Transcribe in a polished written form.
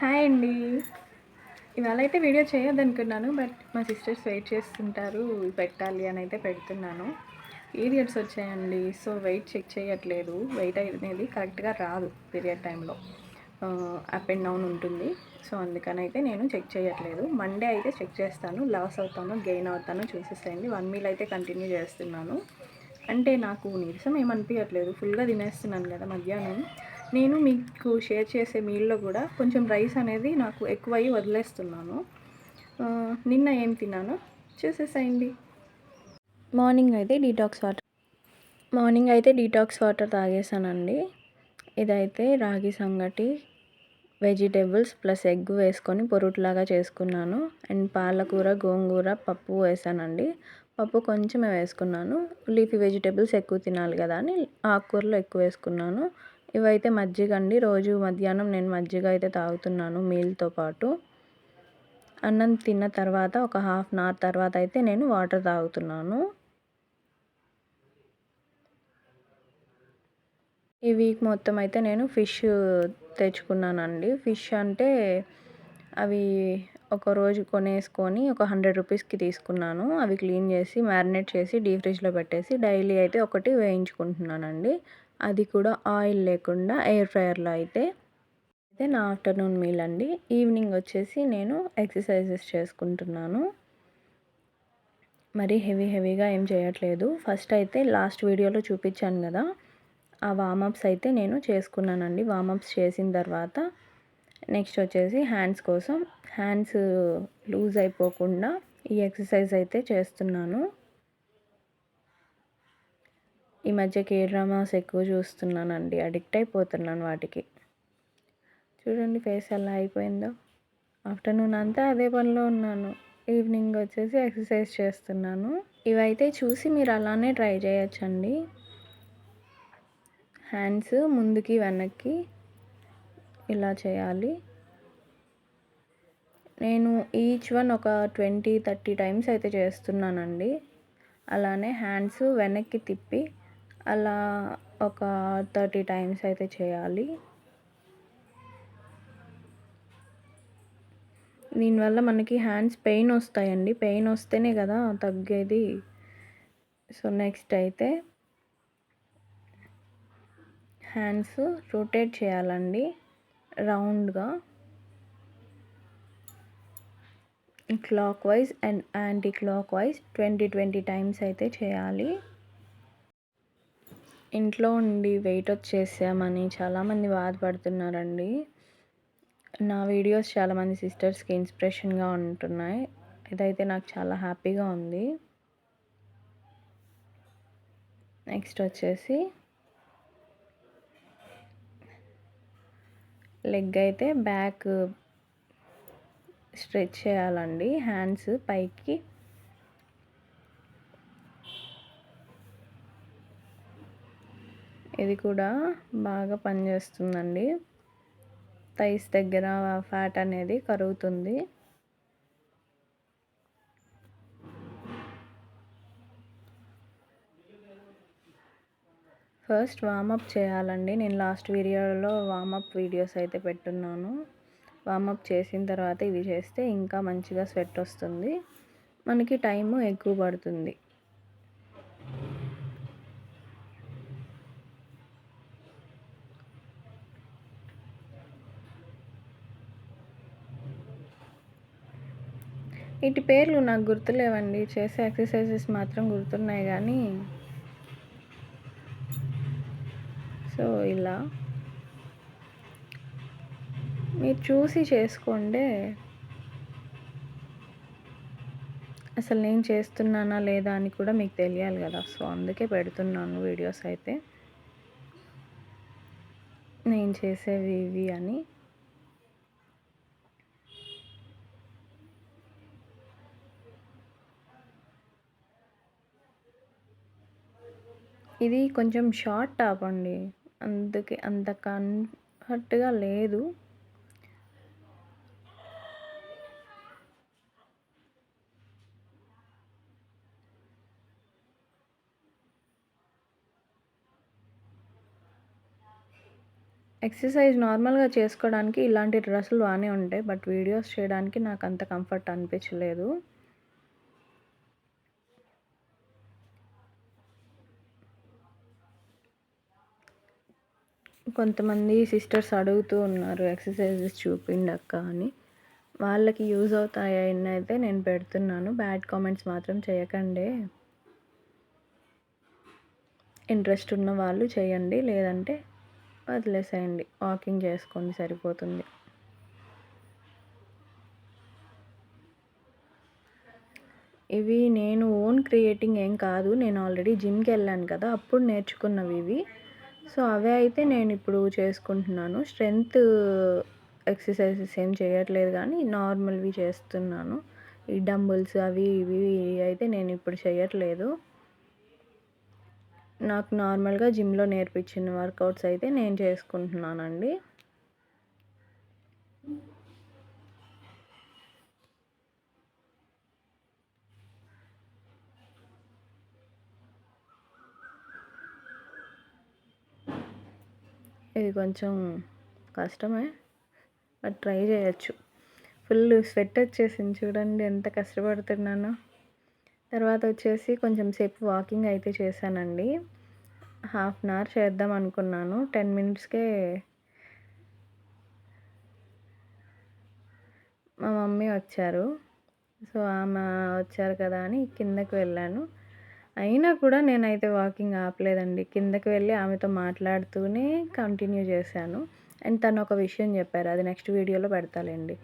Hi అండి. ఇవాళ అయితే వీడియో చేయొద్దనుకున్నాను. బట్ మా సిస్టర్స్ వెయిట్ చేస్తుంటారు. పెట్టాలి అని అయితే పెడుతున్నాను. పీరియడ్స్ వచ్చాయండి. సో వెయిట్ చెక్ చేయట్లేదు. వెయిట్ అనేది కరెక్ట్‌గా రాదు పీరియడ్ టైంలో. అప్ అండ్ డౌన్ ఉంటుంది. సో అందుకని అయితే నేను చెక్ చేయట్లేదు. మండే అయితే చెక్ చేస్తాను. లాస్ అవుతానో, గెయిన్ అవుతానో చూసేసేయండి. 1 మీల్ అయితే కంటిన్యూ చేస్తున్నాను. అంటే నాకు నీరసం ఏమనిపియట్లేదు. ఫుల్‌గా తినేస్తున్నాను కదా మధ్యాహ్నం. నేను మీకు షేర్ చేసే మీల్‌లో కూడా కొంచెం రైస్ అనేది నాకు ఎక్కువయ్యి వదిలేస్తున్నాను. నిన్న ఏం తిన్నానో చూసేసేయండి. మార్నింగ్ అయితే డీటాక్స్ వాటర్ తాగేసానండి. ఇదైతే రాగి సంగటి, వెజిటేబుల్స్ ప్లస్ ఎగ్ వేసుకొని పొరుట్లాగా చేసుకున్నాను. అండ్ పాలకూర, గోంగూర, పప్పు వేసానండి. పప్పు కొంచెమే వేసుకున్నాను. లీఫీ వెజిటేబుల్స్ ఎక్కువ తినాలి కదా అని ఆకుకూరలు ఎక్కువ వేసుకున్నాను. ఇవైతే మజ్జిగ అండి. రోజు మధ్యాహ్నం నేను మజ్జిగ అయితే తాగుతున్నాను మీల్తో పాటు. అన్నం తిన్న తర్వాత ఒక హాఫ్ అన్ అవర్ తర్వాత అయితే నేను వాటర్ తాగుతున్నాను. ఈ వీక్ మొత్తం అయితే నేను ఫిష్ తెచ్చుకున్నానండి. ఫిష్ అంటే అవి ఒకరోజు కొనేసుకొని ఒక 100 రూపీస్కి తీసుకున్నాను. అవి క్లీన్ చేసి మ్యారినేట్ చేసి డీప్ ఫ్రిడ్జ్లో పెట్టేసి డైలీ అయితే ఒకటి వేయించుకుంటున్నానండి. అది కూడా ఆయిల్ లేకుండా ఎయిర్ ఫ్రైయర్లో అయితే నా ఆఫ్టర్నూన్ మీల్ అండి. ఈవినింగ్ వచ్చేసి నేను ఎక్సర్సైజెస్ చేసుకుంటున్నాను. మరి హెవీగా ఏం చేయట్లేదు. ఫస్ట్ అయితే లాస్ట్ వీడియోలో చూపించాను కదా, ఆ వార్మప్స్ అయితే నేను చేసుకున్నానండి. వార్మప్స్ చేసిన తర్వాత నెక్స్ట్ వచ్చేసి హ్యాండ్స్ లూజ్ అయిపోకుండా ఈ ఎక్సర్సైజ్ అయితే చేస్తున్నాను. ఈ మధ్య డ్రామాస్ ఎక్కువ చూస్తున్నానండి. అడిక్ట్ అయిపోతున్నాను వాటికి. చూడండి ఫేస్ ఎలా అయిపోయిందో. ఆఫ్టర్నూన్ అంతా అదే పనిలో ఉన్నాను. ఈవినింగ్ వచ్చేసి ఎక్సర్సైజ్ చేస్తున్నాను. ఇవైతే చూసి మీరు అలానే ట్రై చేయొచ్చండి. హ్యాండ్స్ ముందుకి వెనక్కి ఇలా చేయాలి. నేను ఈచ్ వన్ ఒక 20-30 టైమ్స్ అయితే చేస్తున్నానండి. అలానే హ్యాండ్స్ వెనక్కి తిప్పి అలా ఒక 30 టైమ్స్ అయితే చేయాలి. దీనివల్ల మనకి హ్యాండ్స్ పెయిన్ వస్తాయండి. పెయిన్ వస్తేనే కదా తగ్గేది. సో నెక్స్ట్ అయితే హ్యాండ్స్ రొటేట్ చేయాలండి రౌండ్గా. Clock wise and anti clock wise 20 times అయితే చేయాలి. ఇంట్లో ఉండి వెయిట్ వచ్చేసామని చాలామంది బాధపడుతున్నారండి. నా వీడియోస్ చాలామంది సిస్టర్స్కి ఇన్స్పిరేషన్గా ఉంటున్నాయి. ఇదైతే నాకు చాలా హ్యాపీగా ఉంది. నెక్స్ట్ వచ్చేసి లెగ్ అయితే బ్యాక్ స్ట్రెచ్ చేయాలండి. హ్యాండ్స్ పైకి ఇది కూడా బాగా పనిచేస్తుందండి. థైస్ దగ్గర ఫ్యాట్ అనేది కరుగుతుంది. ఫస్ట్ వార్మప్ చేయాలండి. నేను లాస్ట్ వీడియోలో వార్మప్ వీడియోస్ అయితే పెట్టున్నాను. వార్మప్ చేసిన తర్వాత ఇవి చేస్తే ఇంకా మంచిగా స్వెట్ వస్తుంది. మనకి టైము ఎక్కువ పడుతుంది. వీటి పేర్లు నాకు గుర్తులేవండి. చేసే ఎక్సర్సైజెస్ మాత్రం గుర్తున్నాయి కానీ. సో ఇలా మీరు చూసి చేసుకోండి. అసలు నేను చేస్తున్నానా లేదా అని కూడా మీకు తెలియాలి కదా. సో అందుకే పెడుతున్నాను వీడియోస్ అయితే, నేను చేసేవి ఇవి అని. ఇది కొంచెం షార్ట్ టాప్ అండి, అందుకే అంత కంఫర్ట్గా లేదు. ఎక్సర్సైజ్ నార్మల్‌గా చేసుకోవడానికి ఇలాంటి డ్రెస్సులు బానే ఉంటాయి. బట్ వీడియోస్ చేయడానికి నాకంత కంఫర్ట్ అనిపించలేదు. కొంతమంది సిస్టర్స్ అడుగుతూ ఉన్నారు ఎక్సర్సైజెస్ చూపిండి అక్క అని. వాళ్ళకి యూజ్ అవుతాయని అయితే నేను పెడుతున్నాను. బ్యాడ్ కామెంట్స్ మాత్రం చేయకండి. ఇంట్రెస్ట్ ఉన్న వాళ్ళు చేయండి, లేదంటే వదిలేసేయండి. వాకింగ్ చేసుకోండి సరిపోతుంది. ఇవి నేను ఓన్ క్రియేటింగ్ ఏం కాదు. నేను ఆల్రెడీ జిమ్‌కెళ్ళాను కదా! అప్పుడు నేర్చుకున్నవి ఇవి. సో, అవే అయితే నేను ఇప్పుడు చేసుకుంటున్నాను. స్ట్రెంత్ ఎక్సర్సైజెస్ ఏం చేయట్లేదు కానీ నార్మల్‌వి చేస్తున్నాను. ఈ డంబుల్స్ అవి ఇవి అయితే నేను ఇప్పుడు చేయట్లేదు. నాకు నార్మల్‌గా జిమ్‌లో నేర్పించిన వర్కౌట్స్ అయితే నేను చేసుకుంటున్నానండి. ఇది కొంచెం కష్టమే, బట్ ట్రై చేయొచ్చు. ఫుల్ స్వెట్ వచ్చేసింది చూడండి ఎంత కష్టపడుతున్నానో. తర్వాత వచ్చేసి కొంచెం సేపు వాకింగ్ అయితే చేశానండి. హాఫ్ అన్ అవర్ చేద్దాం అనుకున్నాను. 10 మినిట్స్‌కే మా మమ్మీ వచ్చారు. సో, ఆమె వచ్చారు కదా అని కిందకి వెళ్ళాను. అయినా కూడా నేనైతే వాకింగ్ ఆపలేదండి. కిందకి వెళ్ళి ఆమెతో మాట్లాడుతూనే కంటిన్యూ చేశాను. అండ్ తను ఒక విషయం చెప్పారు. అది నెక్స్ట్ వీడియోలో పెడతాలేండి.